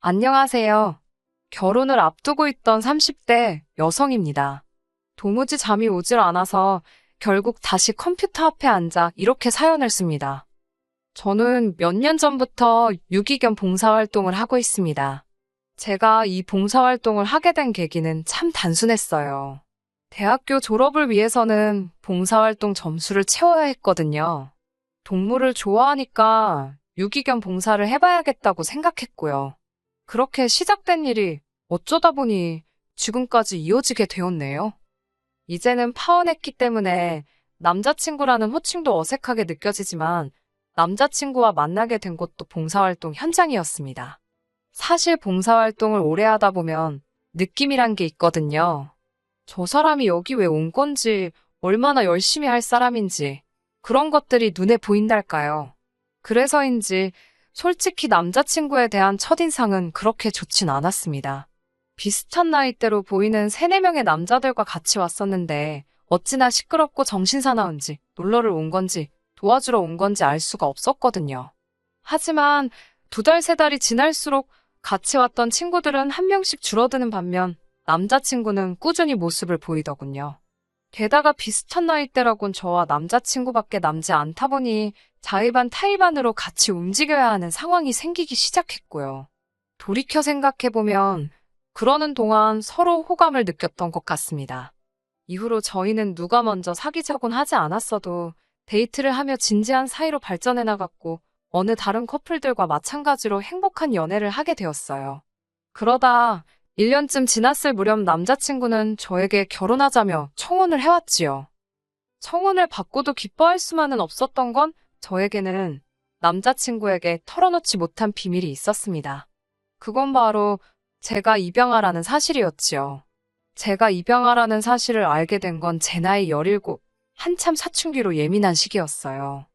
안녕하세요. 결혼을 앞두고 있던 30대 여성입니다. 도무지 잠이 오질 않아서 결국 다시 컴퓨터 앞에 앉아 이렇게 사연을 씁니다. 저는 몇 년 전부터 유기견 봉사활동을 하고 있습니다. 제가 이 봉사활동을 하게 된 계기는 참 단순했어요. 대학교 졸업을 위해서는 봉사활동 점수를 채워야 했거든요. 동물을 좋아하니까 유기견 봉사를 해봐야겠다고 생각했고요. 그렇게 시작된 일이 어쩌다 보니 지금까지 이어지게 되었네요. 이제는 파혼했기 때문에 남자친구라는 호칭도 어색하게 느껴지지만 남자친구와 만나게 된 곳도 봉사활동 현장이었습니다. 사실 봉사활동을 오래 하다 보면 느낌이란 게 있거든요. 저 사람이 여기 왜 온 건지, 얼마나 열심히 할 사람인지 그런 것들이 눈에 보인달까요. 그래서인지 솔직히 남자친구에 대한 첫인상은 그렇게 좋진 않았습니다. 비슷한 나이대로 보이는 3, 4명의 남자들과 같이 왔었는데 어찌나 시끄럽고 정신사나운지 놀러를 온 건지 도와주러 온 건지 알 수가 없었거든요. 하지만 2달, 3달이 지날수록 같이 왔던 친구들은 한 명씩 줄어드는 반면 남자친구는 꾸준히 모습을 보이더군요. 게다가 비슷한 나이대라곤 저와 남자친구밖에 남지 않다 보니 자의반 타의반으로 같이 움직여야 하는 상황이 생기기 시작했고요. 돌이켜 생각해보면 그러는 동안 서로 호감을 느꼈던 것 같습니다. 이후로 저희는 누가 먼저 사귀자곤 하지 않았어도 데이트를 하며 진지한 사이로 발전해 나갔고 어느 다른 커플들과 마찬가지로 행복한 연애를 하게 되었어요. 그러다 1년쯤 지났을 무렵 남자친구는 저에게 결혼하자며 청혼을 해왔지요. 청혼을 받고도 기뻐할 수만은 없었던 건 저에게는 남자친구에게 털어놓지 못한 비밀이 있었습니다. 그건 바로 제가 입양아라는 사실이었지요. 제가 입양아라는 사실을 알게 된 건 제 나이 17, 한참 사춘기로 예민한 시기였어요.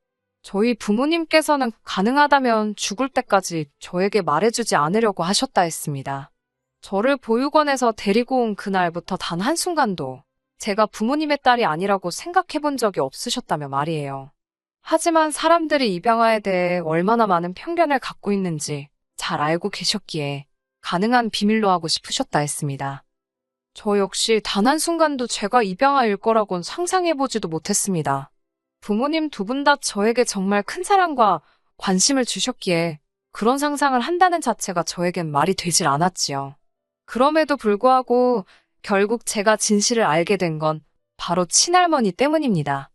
저희 부모님께서는 가능하다면 죽을 때까지 저에게 말해주지 않으려고 하셨다 했습니다. 저를 보육원에서 데리고 온 그날부터 단 한순간도 제가 부모님의 딸이 아니라고 생각해 본 적이 없으셨다며 말이에요. 하지만 사람들이 입양아에 대해 얼마나 많은 편견을 갖고 있는지 잘 알고 계셨기에 가능한 비밀로 하고 싶으셨다 했습니다. 저 역시 단 한순간도 제가 입양아일 거라곤 상상해보지도 못했습니다. 부모님 2분 다 저에게 정말 큰 사랑과 관심을 주셨기에 그런 상상을 한다는 자체가 저에겐 말이 되질 않았지요. 그럼에도 불구하고 결국 제가 진실을 알게 된 건 바로 친할머니 때문입니다.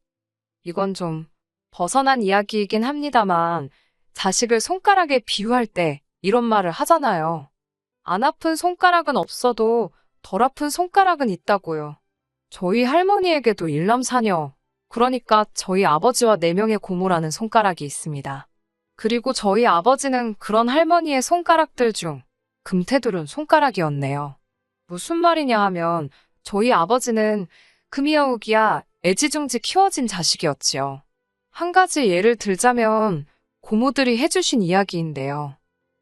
이건 좀 벗어난 이야기이긴 합니다만 자식을 손가락에 비유할 때 이런 말을 하잖아요. 안 아픈 손가락은 없어도 덜 아픈 손가락은 있다고요. 저희 할머니에게도 일남사녀, 그러니까 저희 아버지와 4명의 고모라는 손가락이 있습니다. 그리고 저희 아버지는 그런 할머니의 손가락들 중 금태두른 손가락이었네요. 무슨 말이냐 하면 저희 아버지는 금이어우기야 애지중지 키워진 자식이었지요. 한 가지 예를 들자면 고모들이 해주신 이야기인데요.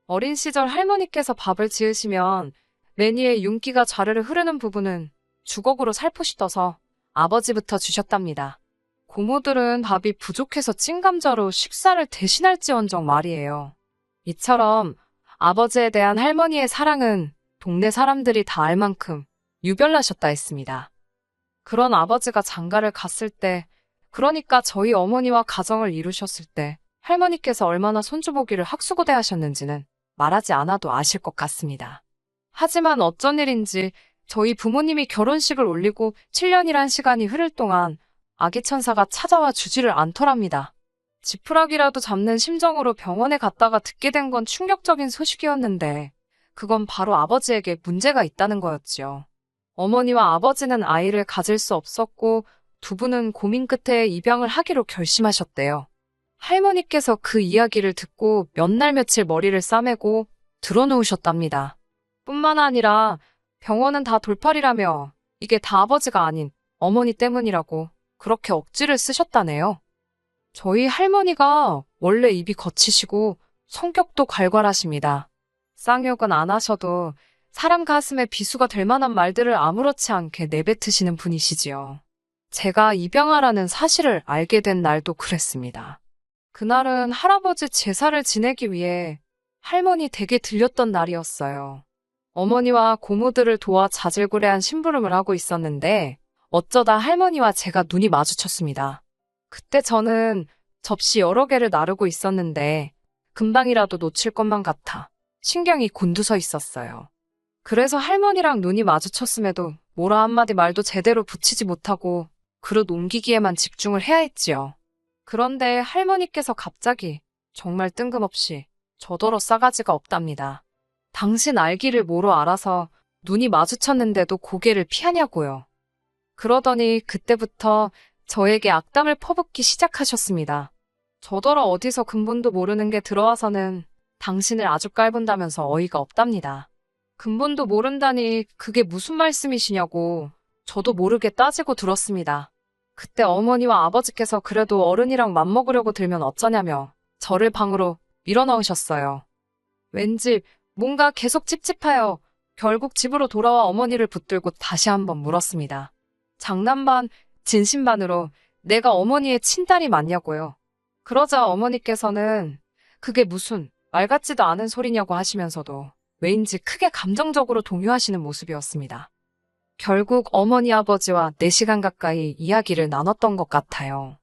어린 시절 할머니께서 밥을 지으시면 매니에 윤기가 좌르르 흐르는 부분은 주걱으로 살포시 떠서 아버지부터 주셨답니다. 고모들은 밥이 부족해서 찐감자로 식사를 대신할지언정 말이에요. 이처럼 아버지에 대한 할머니의 사랑은 동네 사람들이 다 알 만큼 유별나셨다 했습니다. 그런 아버지가 장가를 갔을 때, 그러니까 저희 어머니와 가정을 이루셨을 때 할머니께서 얼마나 손주보기를 학수고대하셨는지는 말하지 않아도 아실 것 같습니다. 하지만 어쩐 일인지 저희 부모님이 결혼식을 올리고 7년이란 시간이 흐를 동안 아기 천사가 찾아와 주지를 않더랍니다. 지푸라기라도 잡는 심정으로 병원에 갔다가 듣게 된 건 충격적인 소식이었는데 그건 바로 아버지에게 문제가 있다는 거였지요. 어머니와 아버지는 아이를 가질 수 없었고 2분은 고민 끝에 입양을 하기로 결심하셨대요. 할머니께서 그 이야기를 듣고 몇 날 며칠 머리를 싸매고 드러누우셨답니다. 뿐만 아니라 병원은 다 돌팔이라며 이게 다 아버지가 아닌 어머니 때문이라고 그렇게 억지를 쓰셨다네요. 저희 할머니가 원래 입이 거치시고 성격도 괄괄하십니다. 쌍욕은 안 하셔도 사람 가슴에 비수가 될 만한 말들을 아무렇지 않게 내뱉으시는 분이시지요. 제가 입양아라는 사실을 알게 된 날도 그랬습니다. 그날은 할아버지 제사를 지내기 위해 할머니 댁에 들렸던 날이었어요. 어머니와 고모들을 도와 자질구레한 심부름을 하고 있었는데 어쩌다 할머니와 제가 눈이 마주쳤습니다. 그때 저는 접시 여러 개를 나르고 있었는데 금방이라도 놓칠 것만 같아 신경이 곤두서 있었어요. 그래서 할머니랑 눈이 마주쳤음에도 뭐라 한마디 말도 제대로 붙이지 못하고 그릇 옮기기에만 집중을 해야 했지요. 그런데 할머니께서 갑자기 정말 뜬금없이 저더러 싸가지가 없답니다. 당신 알기를 뭐로 알아서 눈이 마주쳤는데도 고개를 피하냐고요. 그러더니 그때부터 저에게 악담을 퍼붓기 시작하셨습니다. 저더러 어디서 근본도 모르는 게 들어와서는 당신을 아주 깔본다면서 어이가 없답니다. 근본도 모른다니 그게 무슨 말씀이시냐고 저도 모르게 따지고 들었습니다. 그때 어머니와 아버지께서 그래도 어른이랑 맘먹으려고 들면 어쩌냐며 저를 방으로 밀어넣으셨어요. 왠지 뭔가 계속 찝찝하여 결국 집으로 돌아와 어머니를 붙들고 다시 한번 물었습니다. 장난 반, 진심 반으로 내가 어머니의 친딸이 맞냐고요. 그러자 어머니께서는 그게 무슨 말 같지도 않은 소리냐고 하시면서도 왜인지 크게 감정적으로 동요하시는 모습이었습니다. 결국 어머니 아버지와 4시간 가까이 이야기를 나눴던 것 같아요.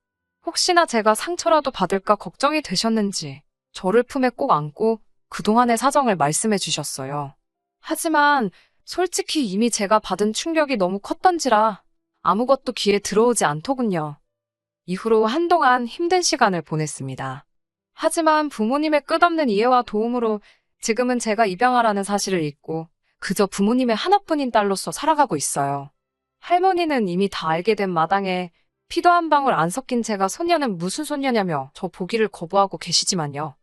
혹시나 제가 상처라도 받을까 걱정이 되셨는지 저를 품에 꼭 안고 그동안의 사정을 말씀해 주셨어요. 하지만 솔직히 이미 제가 받은 충격이 너무 컸던지라 아무것도 귀에 들어오지 않더군요. 이후로 한동안 힘든 시간을 보냈습니다. 하지만 부모님의 끝없는 이해와 도움으로 지금은 제가 입양아라는 사실을 잊고 그저 부모님의 하나뿐인 딸로서 살아가고 있어요. 할머니는 이미 다 알게 된 마당에 피도 한 방울 안 섞인 제가 손녀는 무슨 손녀냐며 저 보기를 거부하고 계시지만요.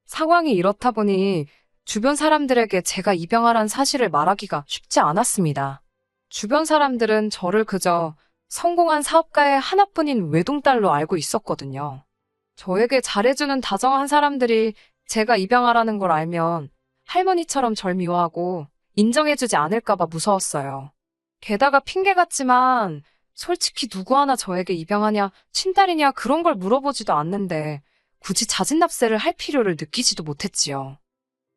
상황이 이렇다 보니 주변 사람들에게 제가 입양아란 사실을 말하기가 쉽지 않았습니다. 주변 사람들은 저를 그저 성공한 사업가의 하나뿐인 외동딸로 알고 있었거든요. 저에게 잘해주는 다정한 사람들이 제가 입양아라는 걸 알면 할머니처럼 절 미워하고 인정해주지 않을까봐 무서웠어요. 게다가 핑계 같지만 솔직히 누구 하나 저에게 입양하냐, 친딸이냐 그런 걸 물어보지도 않는데 굳이 자진납세를 할 필요를 느끼지도 못했지요.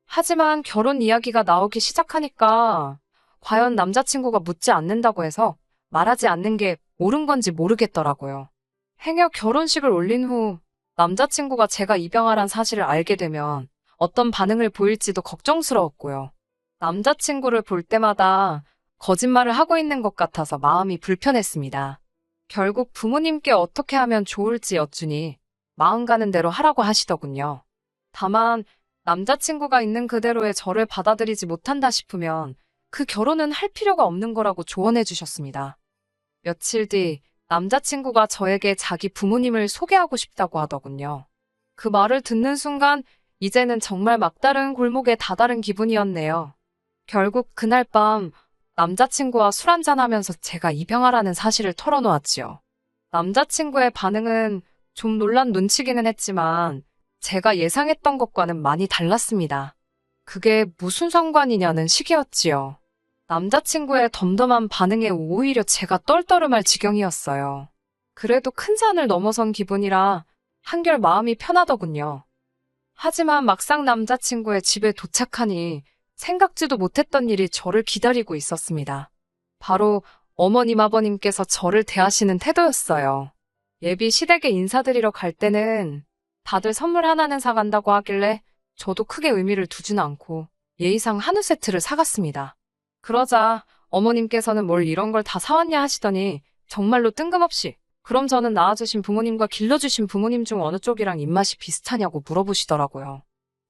하지만 결혼 이야기가 나오기 시작하니까 과연 남자친구가 묻지 않는다고 해서 말하지 않는 게 옳은 건지 모르겠더라고요. 행여 결혼식을 올린 후 남자친구가 제가 입양아란 사실을 알게 되면 어떤 반응을 보일지도 걱정스러웠고요. 남자친구를 볼 때마다 거짓말을 하고 있는 것 같아서 마음이 불편했습니다. 결국 부모님께 어떻게 하면 좋을지 여쭈니 마음 가는 대로 하라고 하시더군요. 다만 남자친구가 있는 그대로의 저를 받아들이지 못한다 싶으면 그 결혼은 할 필요가 없는 거라고 조언해 주셨습니다. 며칠 뒤 남자친구가 저에게 자기 부모님을 소개하고 싶다고 하더군요. 그 말을 듣는 순간 이제는 정말 막다른 골목에 다다른 기분이었네요. 결국 그날 밤 남자친구와 술 한잔하면서 제가 입양아라는 사실을 털어놓았지요. 남자친구의 반응은 좀 놀란 눈치기는 했지만 제가 예상했던 것과는 많이 달랐습니다. 그게 무슨 상관이냐는 식이었지요. 남자친구의 덤덤한 반응에 오히려 제가 떨떠름할 지경이었어요. 그래도 큰 산을 넘어선 기분이라 한결 마음이 편하더군요. 하지만 막상 남자친구의 집에 도착하니 생각지도 못했던 일이 저를 기다리고 있었습니다. 바로 어머님 아버님께서 저를 대하시는 태도였어요. 예비 시댁에 인사드리러 갈 때는 다들 선물 하나는 사간다고 하길래 저도 크게 의미를 두지는 않고 예의상 한우 세트를 사갔습니다. 그러자 어머님께서는 뭘 이런 걸 다 사왔냐 하시더니 정말로 뜬금없이 그럼 저는 낳아주신 부모님과 길러주신 부모님 중 어느 쪽이랑 입맛이 비슷하냐고 물어보시더라고요.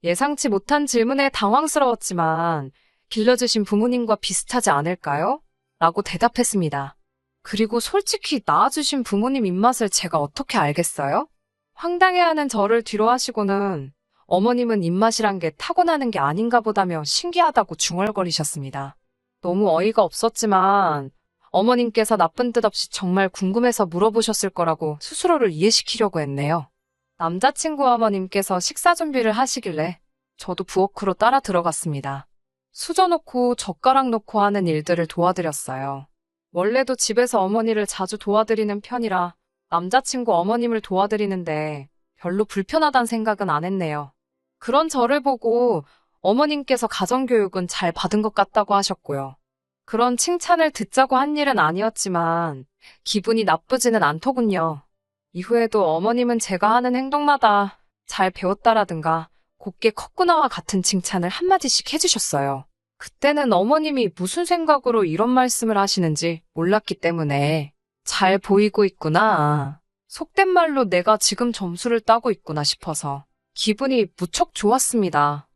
예상치 못한 질문에 당황스러웠지만 길러주신 부모님과 비슷하지 않을까요? 라고 대답했습니다. 그리고 솔직히 낳아주신 부모님 입맛을 제가 어떻게 알겠어요? 황당해하는 저를 뒤로 하시고는 어머님은 입맛이란 게 타고나는 게 아닌가 보다며 신기하다고 중얼거리셨습니다. 너무 어이가 없었지만 어머님께서 나쁜 뜻 없이 정말 궁금해서 물어보셨을 거라고 스스로를 이해시키려고 했네요. 남자친구 어머님께서 식사 준비를 하시길래 저도 부엌으로 따라 들어갔습니다. 수저 놓고 젓가락 놓고 하는 일들을 도와드렸어요. 원래도 집에서 어머니를 자주 도와드리는 편이라 남자친구 어머님을 도와드리는데 별로 불편하단 생각은 안 했네요. 그런 저를 보고 어머님께서 가정교육은 잘 받은 것 같다고 하셨고요. 그런 칭찬을 듣자고 한 일은 아니었지만 기분이 나쁘지는 않더군요. 이후에도 어머님은 제가 하는 행동마다 잘 배웠다라든가 곱게 컸구나와 같은 칭찬을 한마디씩 해주셨어요. 그때는 어머님이 무슨 생각으로 이런 말씀을 하시는지 몰랐기 때문에 잘 보이고 있구나. 속된 말로 내가 지금 점수를 따고 있구나 싶어서 기분이 무척 좋았습니다.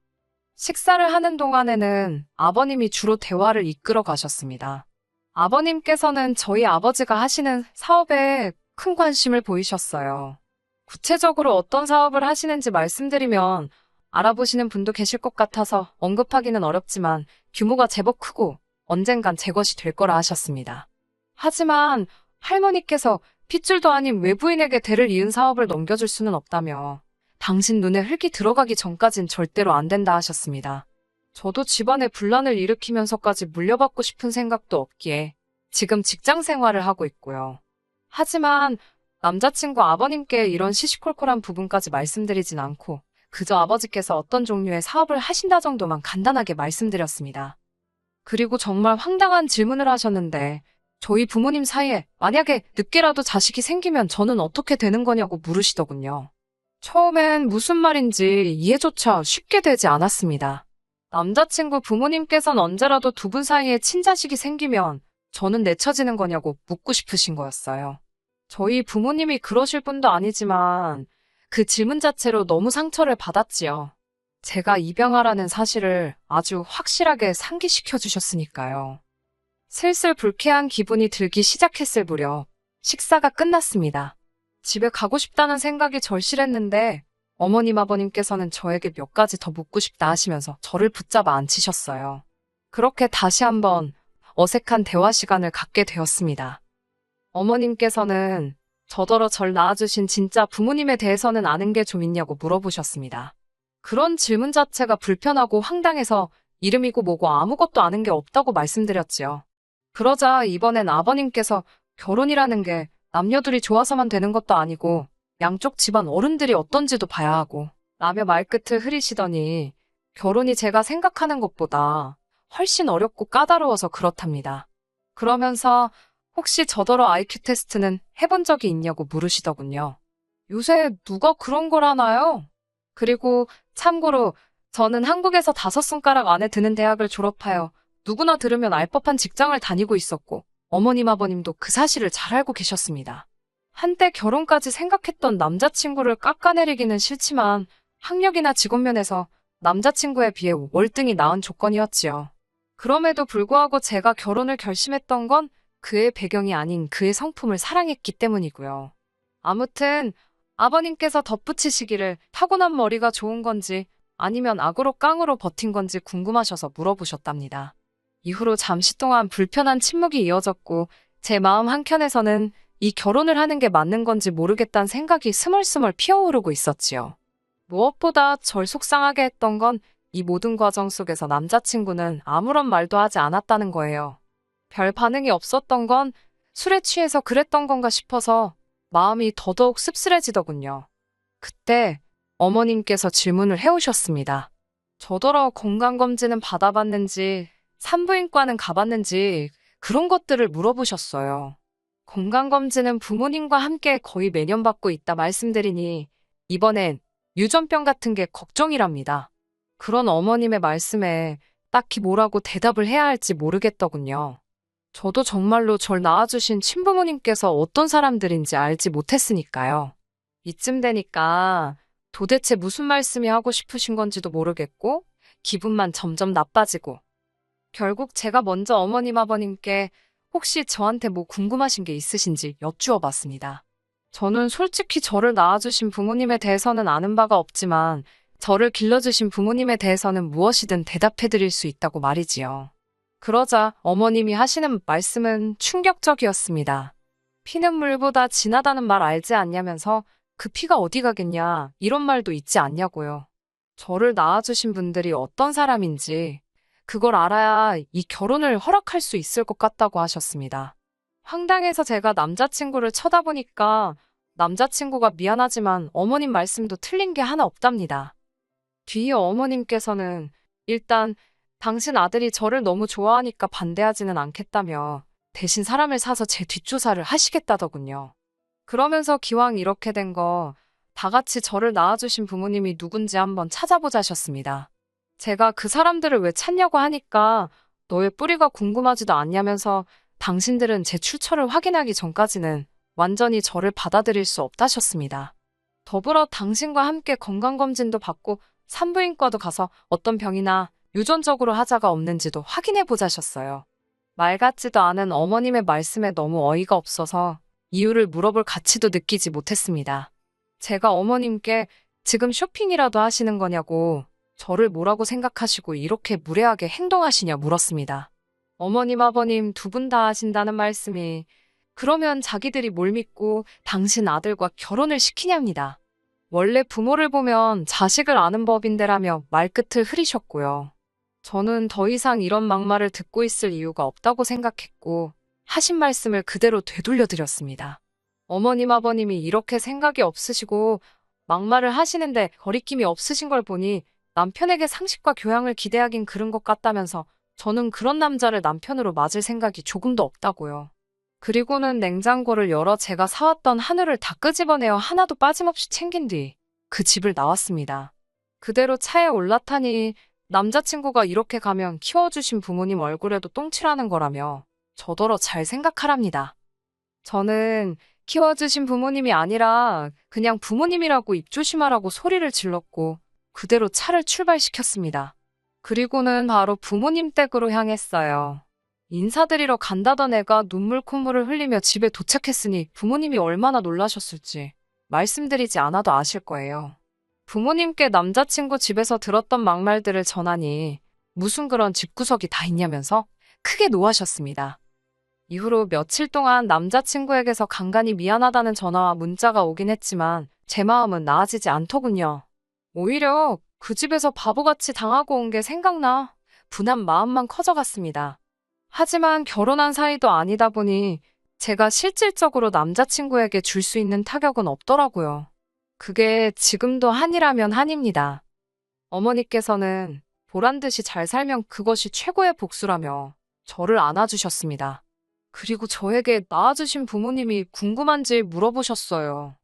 식사를 하는 동안에는 아버님이 주로 대화를 이끌어 가셨습니다. 아버님께서는 저희 아버지가 하시는 사업에 큰 관심을 보이셨어요. 구체적으로 어떤 사업을 하시는지 말씀드리면 알아보시는 분도 계실 것 같아서 언급하기는 어렵지만 규모가 제법 크고 언젠간 제 것이 될 거라 하셨습니다. 하지만 할머니께서 핏줄도 아닌 외부인에게 대를 이은 사업을 넘겨줄 수는 없다며 당신 눈에 흙이 들어가기 전까진 절대로 안 된다 하셨습니다. 저도 집안에 분란을 일으키면서까지 물려받고 싶은 생각도 없기에 지금 직장 생활을 하고 있고요. 하지만 남자친구 아버님께 이런 시시콜콜한 부분까지 말씀드리진 않고 그저 아버지께서 어떤 종류의 사업을 하신다 정도만 간단하게 말씀드렸습니다. 그리고 정말 황당한 질문을 하셨는데 저희 부모님 사이에 만약에 늦게라도 자식이 생기면 저는 어떻게 되는 거냐고 물으시더군요. 처음엔 무슨 말인지 이해조차 쉽게 되지 않았습니다. 남자친구 부모님께선 언제라도 두 분 사이에 친자식이 생기면 저는 내쳐지는 거냐고 묻고 싶으신 거였어요. 저희 부모님이 그러실 분도 아니지만 그 질문 자체로 너무 상처를 받았지요. 제가 입양하라는 사실을 아주 확실하게 상기시켜 주셨으니까요. 슬슬 불쾌한 기분이 들기 시작했을 무렵 식사가 끝났습니다. 집에 가고 싶다는 생각이 절실했는데 어머님 아버님께서는 저에게 몇 가지 더 묻고 싶다 하시면서 저를 붙잡아 앉히셨어요. 그렇게 다시 한번 어색한 대화 시간을 갖게 되었습니다. 어머님께서는 저더러 절 낳아주신 진짜 부모님에 대해서는 아는 게 좀 있냐고 물어보셨습니다. 그런 질문 자체가 불편하고 황당해서 이름이고 뭐고 아무것도 아는 게 없다고 말씀드렸지요. 그러자 이번엔 아버님께서 결혼이라는 게 남녀들이 좋아서만 되는 것도 아니고 양쪽 집안 어른들이 어떤지도 봐야 하고 라며 말끝을 흐리시더니 결혼이 제가 생각하는 것보다 훨씬 어렵고 까다로워서 그렇답니다. 그러면서 혹시 저더러 IQ 테스트는 해본 적이 있냐고 물으시더군요. 요새 누가 그런 걸 하나요? 그리고 참고로 저는 한국에서 5손가락 안에 드는 대학을 졸업하여 누구나 들으면 알 법한 직장을 다니고 있었고 어머님 아버님도 그 사실을 잘 알고 계셨습니다. 한때 결혼까지 생각했던 남자친구를 깎아내리기는 싫지만 학력이나 직업면에서 남자친구에 비해 월등히 나은 조건이었지요. 그럼에도 불구하고 제가 결혼을 결심했던 건 그의 배경이 아닌 그의 성품을 사랑했기 때문이고요. 아무튼 아버님께서 덧붙이시기를 타고난 머리가 좋은 건지 아니면 악으로 깡으로 버틴 건지 궁금하셔서 물어보셨답니다. 이후로 잠시 동안 불편한 침묵이 이어졌고 제 마음 한켠에서는 이 결혼을 하는 게 맞는 건지 모르겠다는 생각이 스멀스멀 피어오르고 있었지요. 무엇보다 절 속상하게 했던 건 이 모든 과정 속에서 남자친구는 아무런 말도 하지 않았다는 거예요. 별 반응이 없었던 건 술에 취해서 그랬던 건가 싶어서 마음이 더더욱 씁쓸해지더군요. 그때 어머님께서 질문을 해오셨습니다. 저더러 건강검진은 받아봤는지 산부인과는 가봤는지 그런 것들을 물어보셨어요. 건강검진은 부모님과 함께 거의 매년 받고 있다 말씀드리니 이번엔 유전병 같은 게 걱정이랍니다. 그런 어머님의 말씀에 딱히 뭐라고 대답을 해야 할지 모르겠더군요. 저도 정말로 절 낳아주신 친부모님께서 어떤 사람들인지 알지 못했으니까요. 이쯤 되니까 도대체 무슨 말씀이 하고 싶으신 건지도 모르겠고 기분만 점점 나빠지고 결국 제가 먼저 어머님 아버님께 혹시 저한테 뭐 궁금하신 게 있으신지 여쭈어 봤습니다. 저는 솔직히 저를 낳아주신 부모님에 대해서는 아는 바가 없지만 저를 길러주신 부모님에 대해서는 무엇이든 대답해드릴 수 있다고 말이지요. 그러자 어머님이 하시는 말씀은 충격적이었습니다. 피는 물보다 진하다는 말 알지 않냐면서 그 피가 어디 가겠냐 이런 말도 있지 않냐고요. 저를 낳아주신 분들이 어떤 사람인지 그걸 알아야 이 결혼을 허락할 수 있을 것 같다고 하셨습니다. 황당해서 제가 남자친구를 쳐다보니까 남자친구가 미안하지만 어머님 말씀도 틀린 게 하나 없답니다. 뒤이어 어머님께서는 일단 당신 아들이 저를 너무 좋아하니까 반대하지는 않겠다며 대신 사람을 사서 제 뒷조사를 하시겠다더군요. 그러면서 기왕 이렇게 된 거 다 같이 저를 낳아주신 부모님이 누군지 한번 찾아보자셨습니다. 제가 그 사람들을 왜 찾냐고 하니까 너의 뿌리가 궁금하지도 않냐면서 당신들은 제 출처를 확인하기 전까지는 완전히 저를 받아들일 수 없다셨습니다. 더불어 당신과 함께 건강검진도 받고 산부인과도 가서 어떤 병이나 유전적으로 하자가 없는지도 확인해 보자셨어요. 말 같지도 않은 어머님의 말씀에 너무 어이가 없어서 이유를 물어볼 가치도 느끼지 못했습니다. 제가 어머님께 지금 쇼핑이라도 하시는 거냐고 저를 뭐라고 생각하시고 이렇게 무례하게 행동하시냐 물었습니다. 어머님, 아버님 두 분 다 하신다는 말씀이 그러면 자기들이 뭘 믿고 당신 아들과 결혼을 시키냐입니다. 원래 부모를 보면 자식을 아는 법인데라며 말끝을 흐리셨고요. 저는 더 이상 이런 막말을 듣고 있을 이유가 없다고 생각했고 하신 말씀을 그대로 되돌려드렸습니다. 어머님, 아버님이 이렇게 생각이 없으시고 막말을 하시는데 거리낌이 없으신 걸 보니 남편에게 상식과 교양을 기대하긴 그른 것 같다면서 저는 그런 남자를 남편으로 맞을 생각이 조금도 없다고요. 그리고는 냉장고를 열어 제가 사왔던 한우를 다 끄집어내어 하나도 빠짐없이 챙긴 뒤 그 집을 나왔습니다. 그대로 차에 올라타니 남자친구가 이렇게 가면 키워주신 부모님 얼굴에도 똥칠하는 거라며 저더러 잘 생각하랍니다. 저는 키워주신 부모님이 아니라 그냥 부모님이라고 입조심하라고 소리를 질렀고 그대로 차를 출발시켰습니다. 그리고는 바로 부모님 댁으로 향했어요. 인사드리러 간다던 애가 눈물 콧물을 흘리며 집에 도착했으니 부모님이 얼마나 놀라셨을지 말씀드리지 않아도 아실 거예요. 부모님께 남자친구 집에서 들었던 막말들을 전하니 무슨 그런 집구석이 다 있냐면서 크게 노하셨습니다. 이후로 며칠 동안 남자친구에게서 간간히 미안하다는 전화와 문자가 오긴 했지만 제 마음은 나아지지 않더군요. 오히려 그 집에서 바보같이 당하고 온 게 생각나 분한 마음만 커져갔습니다. 하지만 결혼한 사이도 아니다 보니 제가 실질적으로 남자친구에게 줄 수 있는 타격은 없더라고요. 그게 지금도 한이라면 한입니다. 어머니께서는 보란 듯이 잘 살면 그것이 최고의 복수라며 저를 안아주셨습니다. 그리고 저에게 낳아주신 부모님이 궁금한지 물어보셨어요.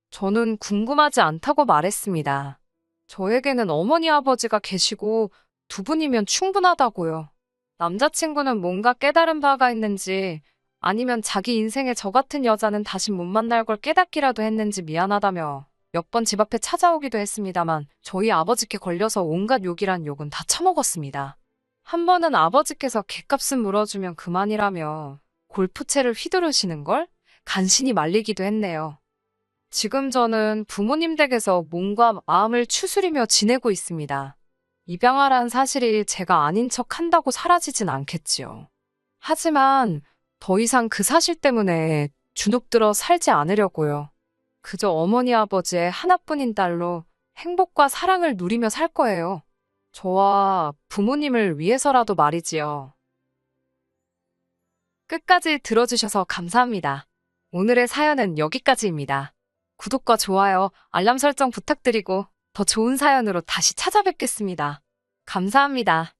저는 궁금하지 않다고 말했습니다. 저에게는 어머니 아버지가 계시고 두 분이면 충분하다고요. 남자친구는 뭔가 깨달은 바가 있는지 아니면 자기 인생에 저 같은 여자는 다시 못 만날 걸 깨닫기라도 했는지 미안하다며 몇 번 집 앞에 찾아오기도 했습니다만 저희 아버지께 걸려서 온갖 욕이란 욕은 다 처먹었습니다. 한 번은 아버지께서 갯값은 물어주면 그만이라며 골프채를 휘두르시는 걸 간신히 말리기도 했네요. 지금 저는 부모님 댁에서 몸과 마음을 추스리며 지내고 있습니다. 입양아란 사실이 제가 아닌 척 한다고 사라지진 않겠지요. 하지만 더 이상 그 사실 때문에 주눅들어 살지 않으려고요. 그저 어머니 아버지의 하나뿐인 딸로 행복과 사랑을 누리며 살 거예요. 저와 부모님을 위해서라도 말이지요. 끝까지 들어주셔서 감사합니다. 오늘의 사연은 여기까지입니다. 구독과 좋아요, 알람 설정 부탁드리고 더 좋은 사연으로 다시 찾아뵙겠습니다. 감사합니다.